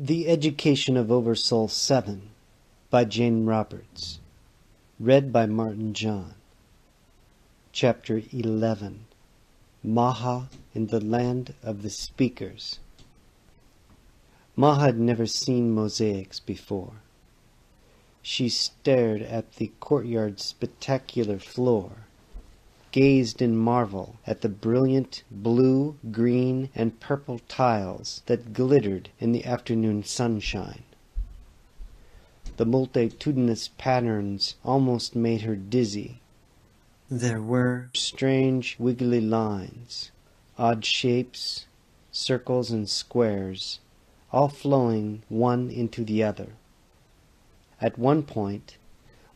The Education of OverSoul7 by Jane Roberts. Read by Martin John. Chapter 11. Maha in the Land of the Speakers. Maha had never seen mosaics before. She stared at the courtyard's spectacular floor, gazed in marvel at the brilliant blue, green, and purple tiles that glittered in the afternoon sunshine. The multitudinous patterns almost made her dizzy. There were strange wiggly lines, odd shapes, circles and squares, all flowing one into the other. At one point,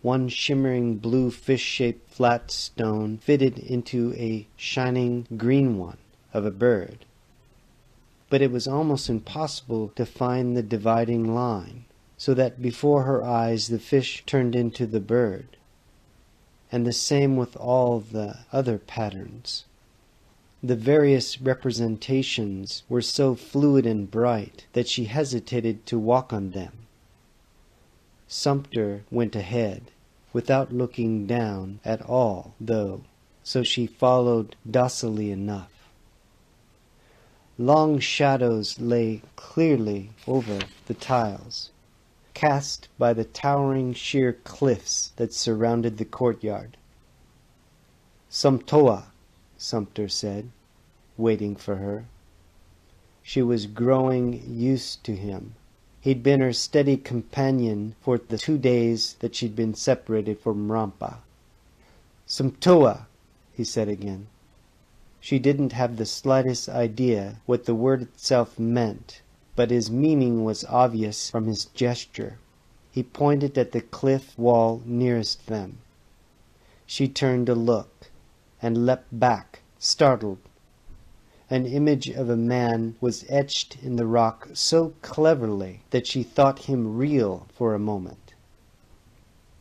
one shimmering blue fish-shaped flat stone fitted into a shining green one of a bird. But it was almost impossible to find the dividing line, so that before her eyes the fish turned into the bird. And the same with all the other patterns. The various representations were so fluid and bright that she hesitated to walk on them. Sumter went ahead, without looking down at all, though, so she followed docilely enough. Long shadows lay clearly over the tiles, cast by the towering sheer cliffs that surrounded the courtyard. "Sumtoa," Sumter said, waiting for her. She was growing used to him. He'd been her steady companion for the 2 days that she'd been separated from Rampa. "Sumtoa," he said again. She didn't have the slightest idea what the word itself meant, but his meaning was obvious from his gesture. He pointed at the cliff wall nearest them. She turned to look, and leapt back, startled. An image of a man was etched in the rock so cleverly that she thought him real for a moment.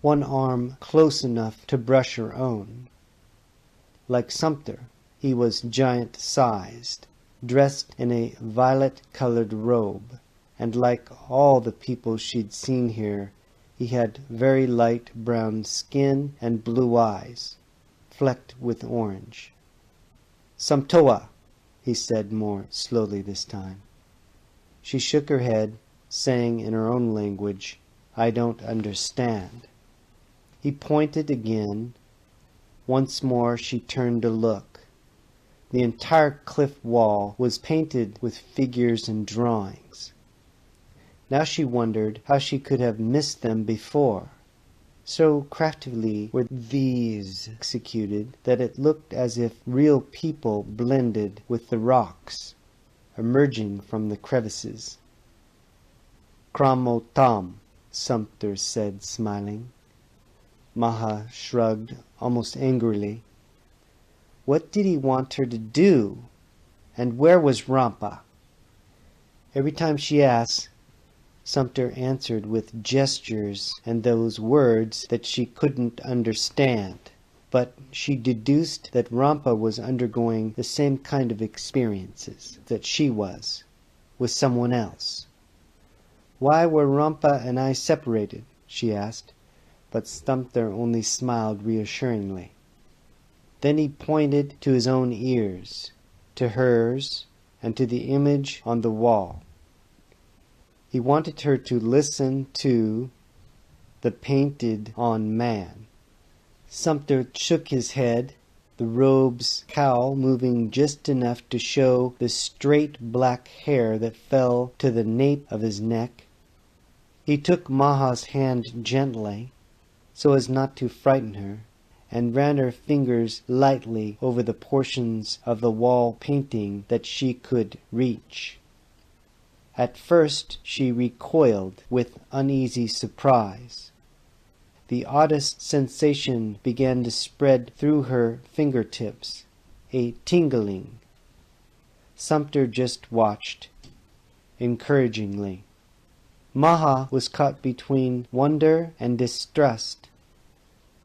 One arm close enough to brush her own. Like Sumter, he was giant-sized, dressed in a violet-colored robe, and like all the people she'd seen here, he had very light brown skin and blue eyes, flecked with orange. "Sumtoa," he said more slowly this time. She shook her head, saying in her own language, "I don't understand." He pointed again. Once more she turned to look. The entire cliff wall was painted with figures and drawings. Now she wondered how she could have missed them before. So craftily were these executed that it looked as if real people blended with the rocks, emerging from the crevices. "Kramotam," Sumter said, smiling. Maha shrugged, almost angrily. What did he want her to do? And where was Rampa? Every time she asked, Sumter answered with gestures and those words that she couldn't understand, but she deduced that Rampa was undergoing the same kind of experiences that she was, with someone else. "Why were Rampa and I separated?" she asked, but Sumter only smiled reassuringly. Then he pointed to his own ears, to hers, and to the image on the wall. He wanted her to listen to the painted-on man. Sumter shook his head, the robe's cowl moving just enough to show the straight black hair that fell to the nape of his neck. He took Maha's hand gently, so as not to frighten her, and ran her fingers lightly over the portions of the wall painting that she could reach. At first she recoiled with uneasy surprise. The oddest sensation began to spread through her fingertips, a tingling. Sumter just watched, encouragingly. Maha was caught between wonder and distrust.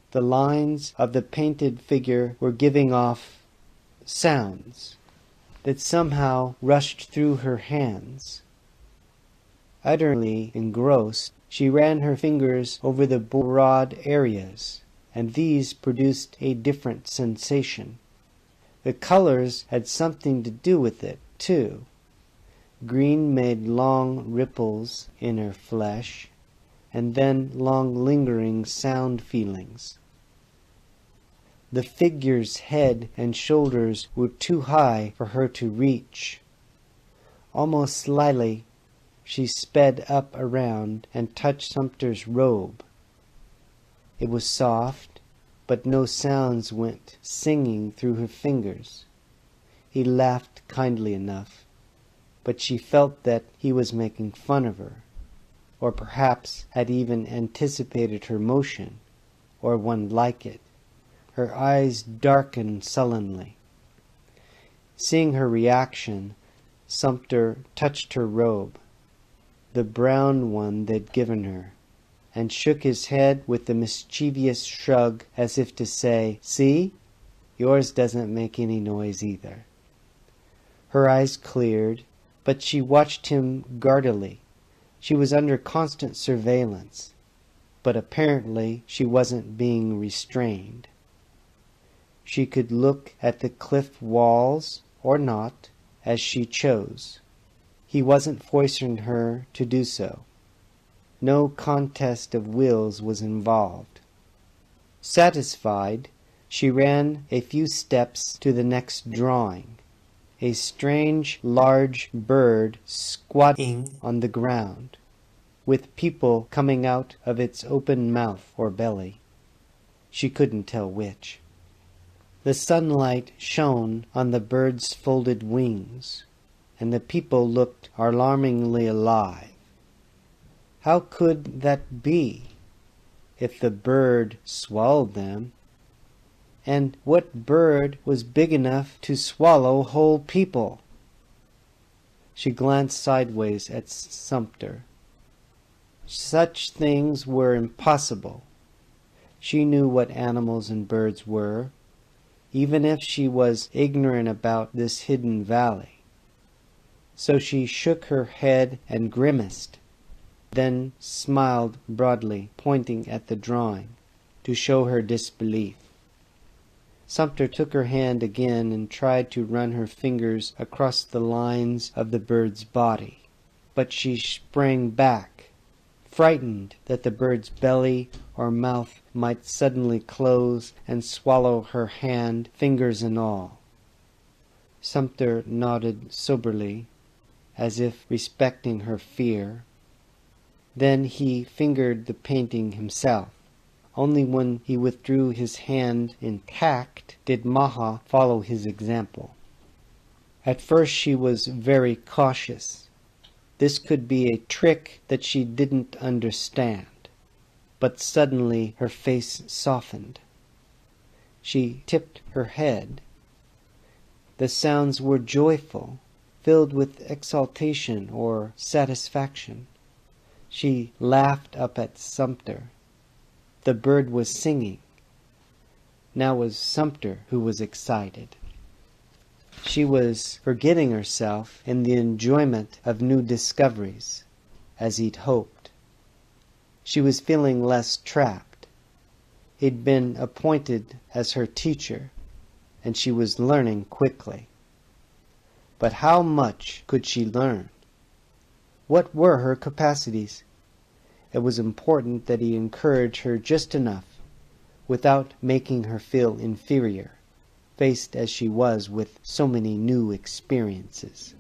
The lines of the painted figure were giving off sounds that somehow rushed through her hands. Utterly engrossed, she ran her fingers over the broad areas, and these produced a different sensation. The colors had something to do with it, too. Green made long ripples in her flesh, and then long lingering sound feelings. The figure's head and shoulders were too high for her to reach. Almost slyly, she sped up around and touched Sumter's robe. It was soft, but no sounds went singing through her fingers. He laughed kindly enough, but she felt that he was making fun of her, or perhaps had even anticipated her motion, or one like it. Her eyes darkened sullenly. Seeing her reaction, Sumter touched her robe, the brown one they'd given her, and shook his head with a mischievous shrug as if to say, "See, yours doesn't make any noise either." Her eyes cleared, but she watched him guardedly. She was under constant surveillance, but apparently she wasn't being restrained. She could look at the cliff walls, or not, as she chose. He wasn't forcing her to do so. No contest of wills was involved. Satisfied, she ran a few steps to the next drawing. A strange, large bird squatting on the ground, with people coming out of its open mouth or belly. She couldn't tell which. The sunlight shone on the bird's folded wings, and the people looked alarmingly alive. How could that be, if the bird swallowed them? And what bird was big enough to swallow whole people? She glanced sideways at Sumter. Such things were impossible. She knew what animals and birds were, even if she was ignorant about this hidden valley. So she shook her head and grimaced, then smiled broadly, pointing at the drawing, to show her disbelief. Sumter took her hand again and tried to run her fingers across the lines of the bird's body, but she sprang back, frightened that the bird's belly or mouth might suddenly close and swallow her hand, fingers and all. Sumter nodded soberly, as if respecting her fear. Then he fingered the painting himself. Only when he withdrew his hand intact did Maha follow his example. At first she was very cautious. This could be a trick that she didn't understand. But suddenly her face softened. She tipped her head. The sounds were joyful, filled with exaltation or satisfaction. She laughed up at Sumter. The bird was singing. Now it was Sumter who was excited. She was forgetting herself in the enjoyment of new discoveries, as he'd hoped. She was feeling less trapped. He'd been appointed as her teacher, and she was learning quickly. But how much could she learn? What were her capacities? It was important that he encourage her just enough, without making her feel inferior, faced as she was with so many new experiences.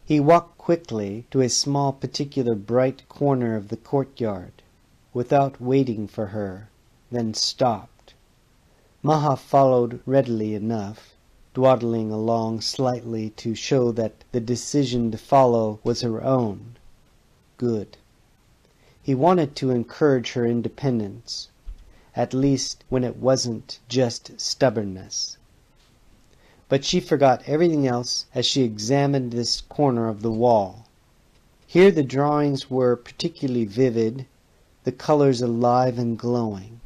He walked quickly to a small particular bright corner of the courtyard, without waiting for her, then stopped. Maha followed readily enough, dawdling along slightly to show that the decision to follow was her own. Good. He wanted to encourage her independence, at least when it wasn't just stubbornness. But she forgot everything else as she examined this corner of the wall. Here the drawings were particularly vivid, the colors alive and glowing.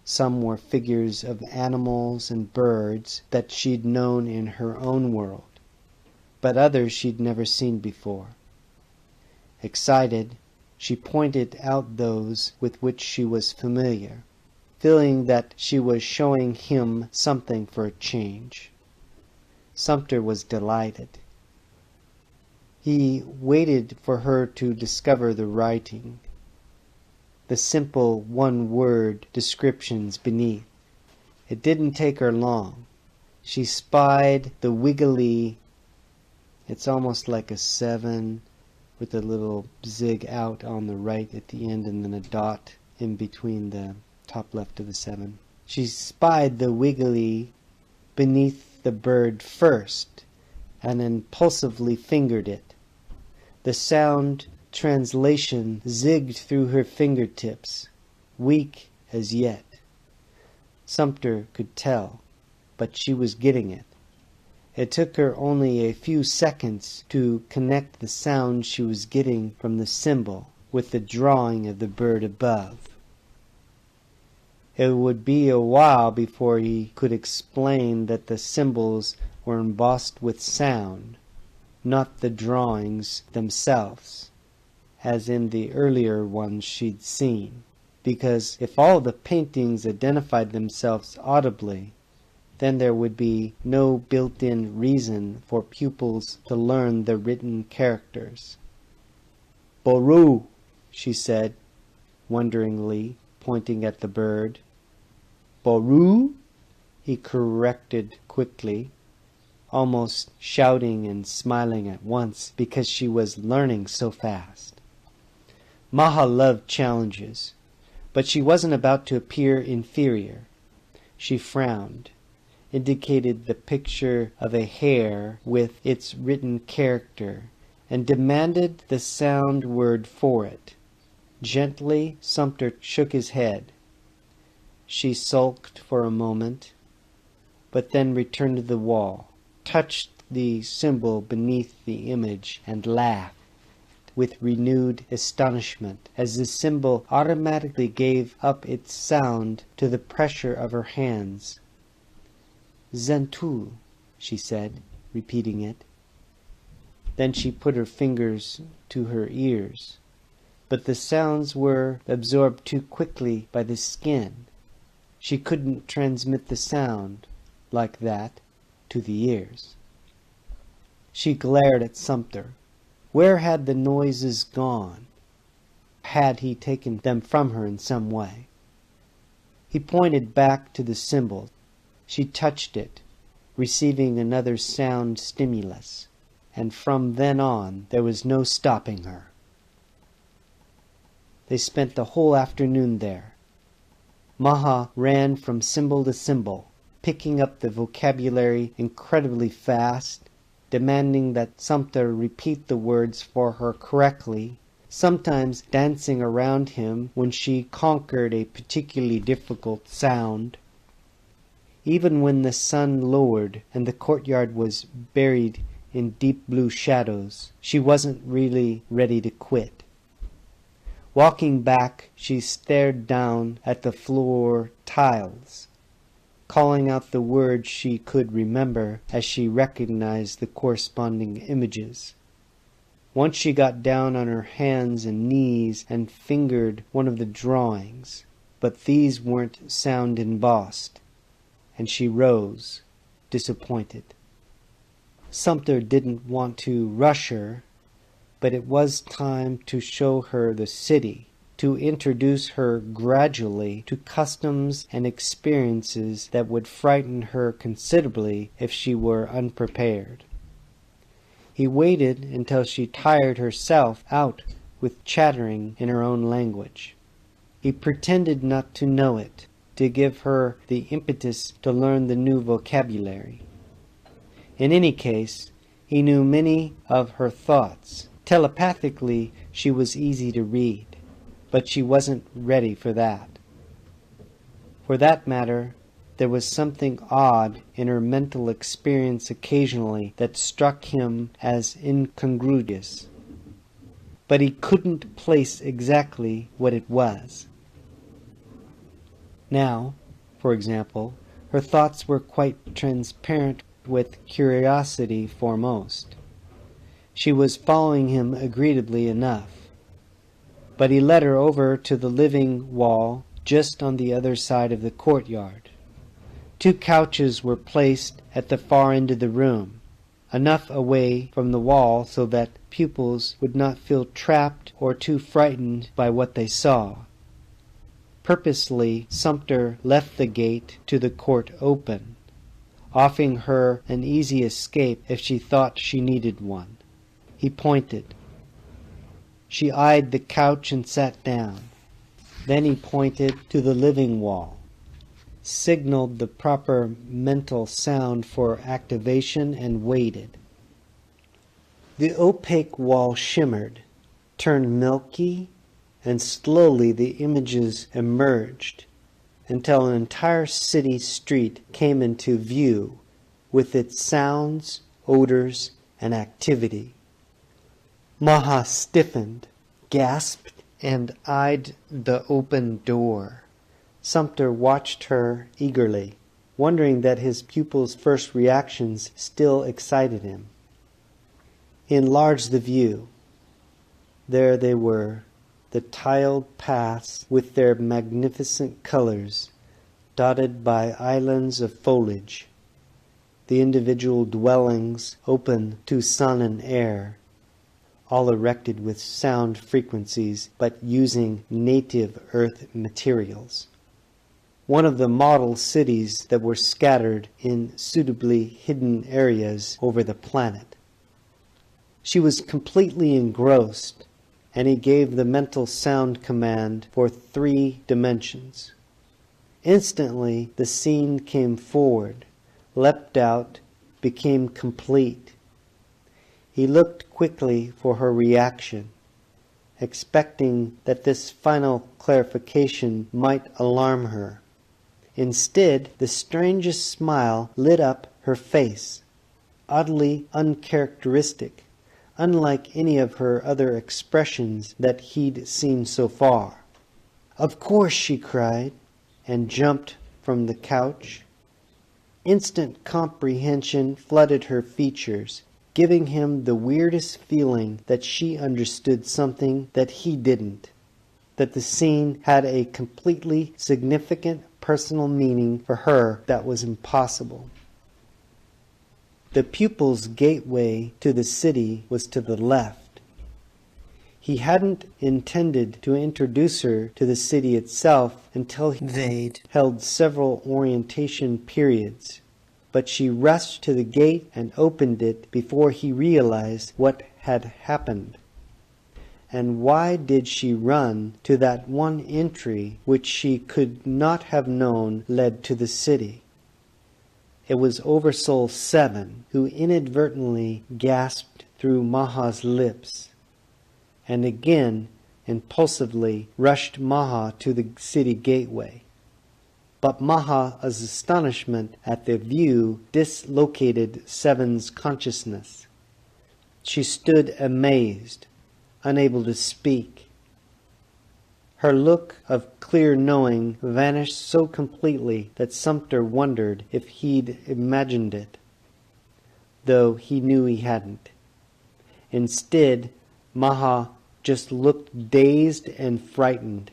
Some were figures of animals and birds that she'd known in her own world, but others she'd never seen before. Excited, she pointed out those with which she was familiar, feeling that she was showing him something for a change. Sumter was delighted. He waited for her to discover the writing, the simple one-word descriptions beneath. It didn't take her long. She spied the wiggly, it's almost like a 7 with a little zig out on the right at the end and then a dot in between the top left of the 7. She spied the wiggly beneath the bird first and impulsively fingered it. The sound translation zigged through her fingertips, weak as yet. Sumter could tell, but she was getting it. It took her only a few seconds to connect the sound she was getting from the symbol with the drawing of the bird above. It would be a while before he could explain that the symbols were embossed with sound, not the drawings themselves, as in the earlier ones she'd seen, because if all the paintings identified themselves audibly, then there would be no built-in reason for pupils to learn the written characters. "Boru," she said, wonderingly, pointing at the bird. "Boru?" he corrected quickly, almost shouting and smiling at once because she was learning so fast. Maha loved challenges, but she wasn't about to appear inferior. She frowned, indicated the picture of a hare with its written character, and demanded the sound word for it. Gently, Sumter shook his head. She sulked for a moment, but then returned to the wall, touched the symbol beneath the image, and laughed with renewed astonishment as the symbol automatically gave up its sound to the pressure of her hands. "Zentul," she said, repeating it. Then she put her fingers to her ears, but the sounds were absorbed too quickly by the skin. She couldn't transmit the sound, like that, to the ears. She glared at Sumter. Where had the noises gone? Had he taken them from her in some way? He pointed back to the symbol. She touched it, receiving another sound stimulus, and from then on there was no stopping her. They spent the whole afternoon there. Maha ran from symbol to symbol, picking up the vocabulary incredibly fast, demanding that Sumter repeat the words for her correctly, sometimes dancing around him when she conquered a particularly difficult sound. Even when the sun lowered and the courtyard was buried in deep blue shadows, she wasn't really ready to quit. Walking back, she stared down at the floor tiles, calling out the words she could remember as she recognized the corresponding images. Once she got down on her hands and knees and fingered one of the drawings, but these weren't sound embossed, and she rose, disappointed. Sumter didn't want to rush her, but it was time to show her the city, to introduce her gradually to customs and experiences that would frighten her considerably if she were unprepared. He waited until she tired herself out with chattering in her own language. He pretended not to know it, to give her the impetus to learn the new vocabulary. In any case, he knew many of her thoughts. Telepathically, she was easy to read, but she wasn't ready for that. For that matter, there was something odd in her mental experience occasionally that struck him as incongruous, but he couldn't place exactly what it was. Now, for example, her thoughts were quite transparent with curiosity foremost. She was following him agreeably enough, but he led her over to the living wall just on the other side of the courtyard. 2 couches were placed at the far end of the room, enough away from the wall so that pupils would not feel trapped or too frightened by what they saw. Purposely, Sumter left the gate to the court open, offering her an easy escape if she thought she needed one. He pointed. She eyed the couch and sat down. Then he pointed to the living wall, signaled the proper mental sound for activation, and waited. The opaque wall shimmered, turned milky, and slowly the images emerged until an entire city street came into view with its sounds, odors, and activity. Maha stiffened, gasped, and eyed the open door. Sumter watched her eagerly, wondering that his pupil's first reactions still excited him. He enlarged the view. There they were, the tiled paths with their magnificent colors, dotted by islands of foliage, the individual dwellings open to sun and air, all erected with sound frequencies but using native earth materials. One of the model cities that were scattered in suitably hidden areas over the planet. She was completely engrossed, and he gave the mental sound command for 3 dimensions. Instantly the scene came forward, leapt out, became complete. He looked quickly for her reaction, expecting that this final clarification might alarm her. Instead, the strangest smile lit up her face, oddly uncharacteristic, unlike any of her other expressions that he'd seen so far. "Of course," she cried, and jumped from the couch. Instant comprehension flooded her features, giving him the weirdest feeling that she understood something that he didn't, that the scene had a completely significant personal meaning for her that was impossible. The pupil's gateway to the city was to the left. He hadn't intended to introduce her to the city itself until they'd held several orientation periods, but she rushed to the gate and opened it before he realized what had happened. And why did she run to that one entry which she could not have known led to the city? It was OverSoul7 who inadvertently gasped through Maha's lips, and again impulsively rushed Maha to the city gateway. But Maha's astonishment at the view dislocated Seven's consciousness. She stood amazed, unable to speak. Her look of clear knowing vanished so completely that Sumter wondered if he'd imagined it, though he knew he hadn't. Instead, Maha just looked dazed and frightened.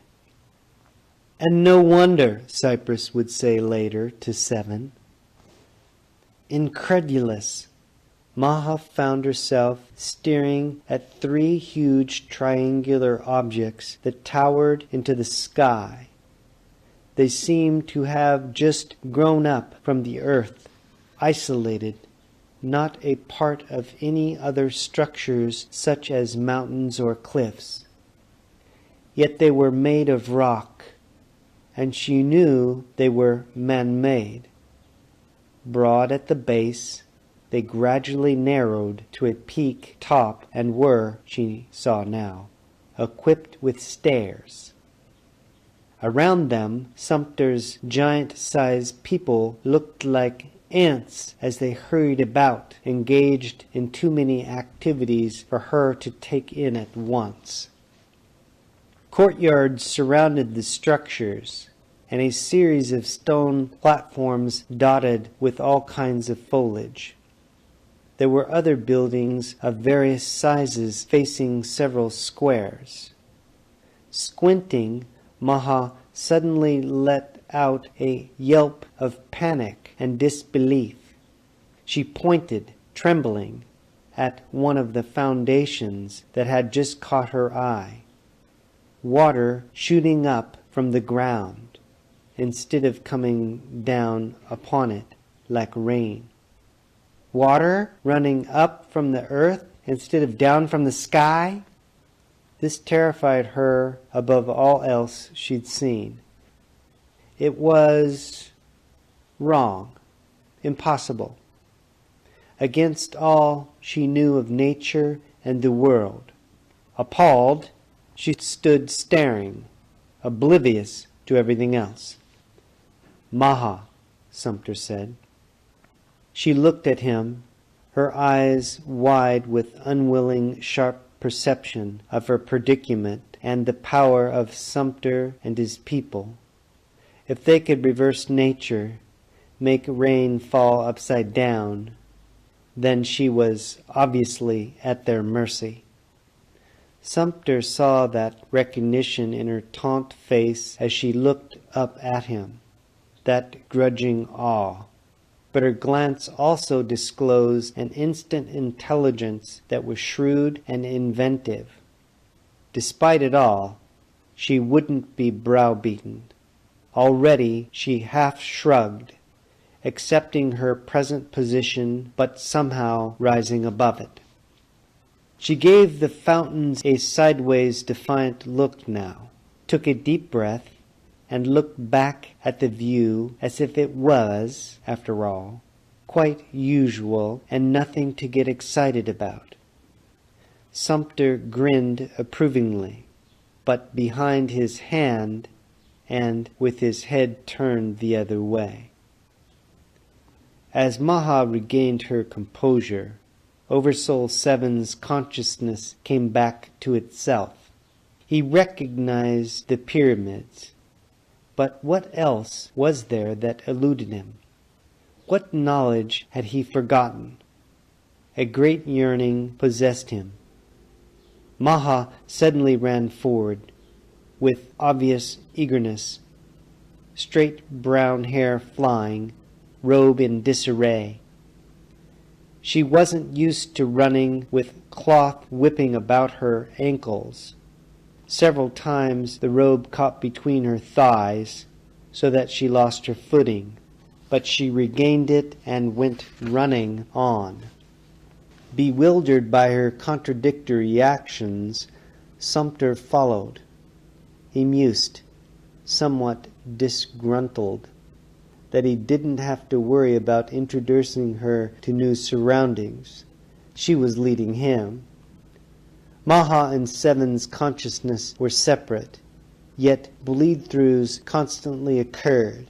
"And no wonder," Cypress would say later to Seven. Incredulous, Maha found herself staring at 3 huge triangular objects that towered into the sky. They seemed to have just grown up from the earth, isolated, not a part of any other structures such as mountains or cliffs. Yet they were made of rock, and she knew they were man-made. Broad at the base, they gradually narrowed to a peak top and were, she saw now, equipped with stairs. Around them, Sumter's giant-sized people looked like ants as they hurried about, engaged in too many activities for her to take in at once. Courtyards surrounded the structures, and a series of stone platforms dotted with all kinds of foliage. There were other buildings of various sizes facing several squares. Squinting, Maha suddenly let out a yelp of panic and disbelief. She pointed, trembling, at one of the foundations that had just caught her eye. Water shooting up from the ground, instead of coming down upon it like rain. Water running up from the earth instead of down from the sky? This terrified her above all else she'd seen. It was wrong, impossible, against all she knew of nature and the world. Appalled, she stood staring, oblivious to everything else. "Maha," Sumter said. She looked at him, her eyes wide with unwilling, sharp perception of her predicament and the power of Sumter and his people. If they could reverse nature, make rain fall upside down, then she was obviously at their mercy. Sumter saw that recognition in her taunt face as she looked up at him, that grudging awe. But her glance also disclosed an instant intelligence that was shrewd and inventive. Despite it all, she wouldn't be browbeaten. Already she half shrugged, accepting her present position but somehow rising above it. She gave the fountains a sideways defiant look now, took a deep breath, and looked back at the view as if it was, after all, quite usual and nothing to get excited about. Sumter grinned approvingly, but behind his hand and with his head turned the other way. As Maha regained her composure, OverSoul7's consciousness came back to itself. He recognized the pyramids. But what else was there that eluded him? What knowledge had he forgotten? A great yearning possessed him. Maha suddenly ran forward, with obvious eagerness, straight brown hair flying, robe in disarray. She wasn't used to running with cloth whipping about her ankles. Several times the robe caught between her thighs, so that she lost her footing, but she regained it and went running on. Bewildered by her contradictory actions, Sumter followed. He mused, somewhat disgruntled, that he didn't have to worry about introducing her to new surroundings. She was leading him. Maha and Seven's consciousness were separate, yet bleed-throughs constantly occurred.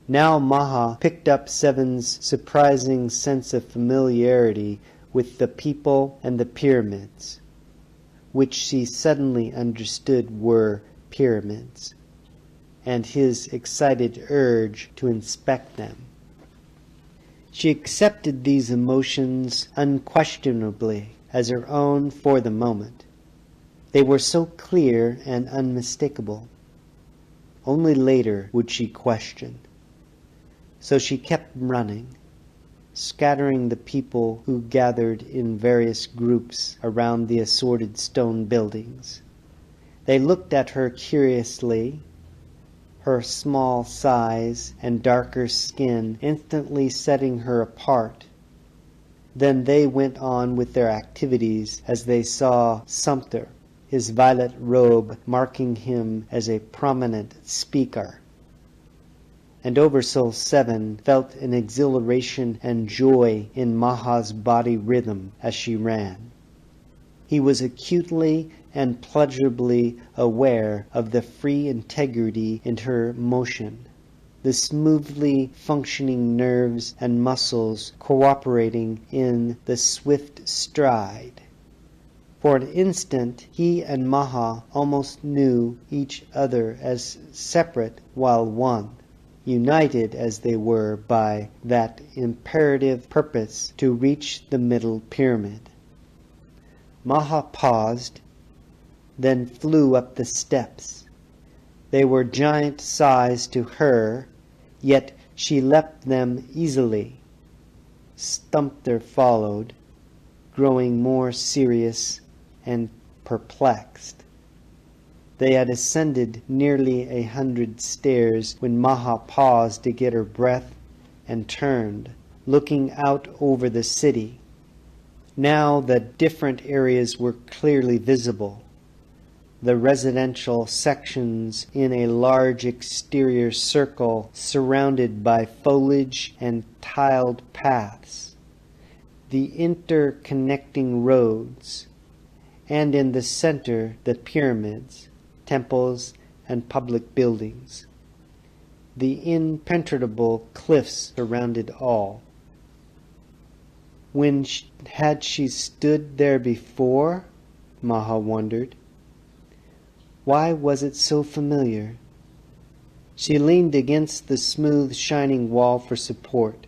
Now Maha picked up Seven's surprising sense of familiarity with the people and the pyramids, which she suddenly understood were pyramids, and his excited urge to inspect them. She accepted these emotions unquestionably as her own for the moment. They were so clear and unmistakable. Only later would she question. So she kept running, scattering the people who gathered in various groups around the assorted stone buildings. They looked at her curiously, her small size and darker skin instantly setting her apart. Then they went on with their activities as they saw Sumter, his violet robe marking him as a prominent speaker. And OverSoul7 felt an exhilaration and joy in Maha's body rhythm as she ran. He was acutely and pleasurably aware of the free integrity in her motion, the smoothly functioning nerves and muscles cooperating in the swift stride. For an instant he and Maha almost knew each other as separate while one. united as they were by that imperative purpose to reach the middle pyramid. Maha paused, then flew up the steps. They were giant size to her, yet she leapt them easily. Stumpter followed, growing more serious and perplexed. They had ascended nearly 100 stairs when Maha paused to get her breath and turned, looking out over the city. Now the different areas were clearly visible. The residential sections in a large exterior circle surrounded by foliage and tiled paths. The interconnecting roads, and in the center the pyramids, temples, and public buildings. The impenetrable cliffs surrounded all. Had she stood there before? Maha wondered. Why was it so familiar? She leaned against the smooth, shining wall for support.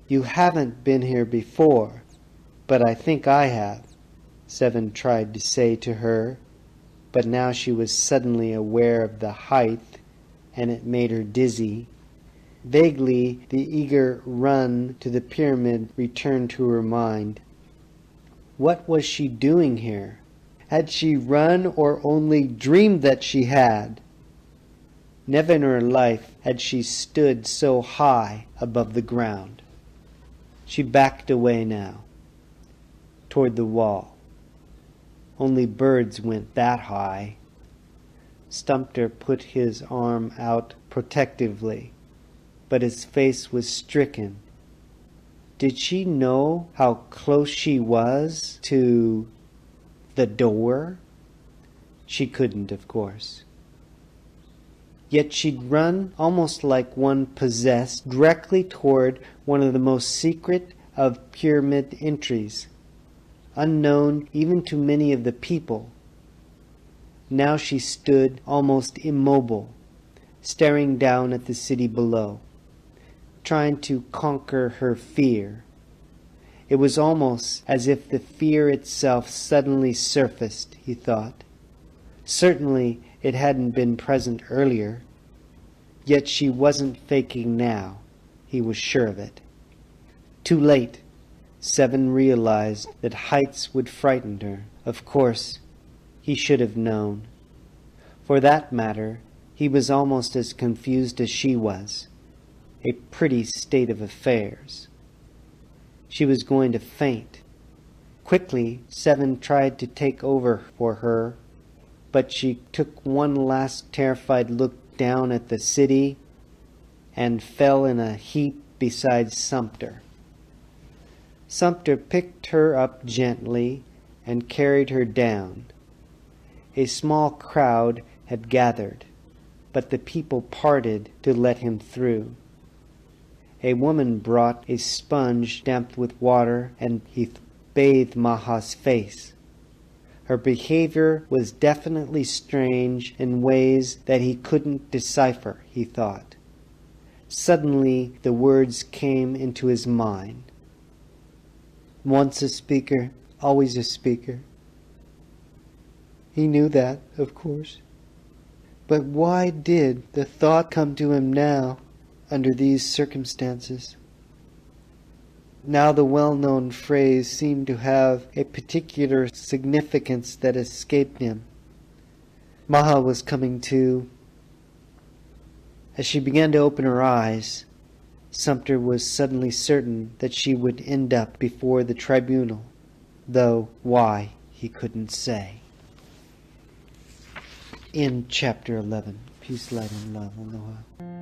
You haven't been here before, but I think I have, Seven tried to say to her, but now she was suddenly aware of the height, and it made her dizzy. Vaguely, the eager run to the pyramid returned to her mind. What was she doing here? Had she run or only dreamed that she had? Never in her life had she stood so high above the ground. She backed away now, toward the wall. Only birds went that high. Stumpter put his arm out protectively, but his face was stricken. Did she know how close she was to the door? She couldn't, of course. Yet she'd run almost like one possessed directly toward one of the most secret of pyramid entries, unknown even to many of the people. Now she stood almost immobile, staring down at the city below, trying to conquer her fear. It was almost as if the fear itself suddenly surfaced, he thought. Certainly it hadn't been present earlier. Yet she wasn't faking now. He was sure of it. Too late. Seven realized that heights would frighten her. Of course, he should have known. For that matter, he was almost as confused as she was. A pretty state of affairs. She was going to faint. Quickly, Seven tried to take over for her, but she took one last terrified look down at the city and fell in a heap beside Sumpter. Sumpter picked her up gently and carried her down. A small crowd had gathered, but the people parted to let him through. A woman brought a sponge damped with water, and he bathed Maha's face. Her behavior was definitely strange in ways that he couldn't decipher, he thought. Suddenly the words came into his mind. Once a speaker, always a speaker. He knew that, of course. But why did the thought come to him now, under these circumstances? Now the well-known phrase seemed to have a particular significance that escaped him. Maha was coming to. As she began to open her eyes, Sumpter was suddenly certain that she would end up before the tribunal, though why he couldn't say. In Chapter 11, Peace, Light, and Love, Aloha.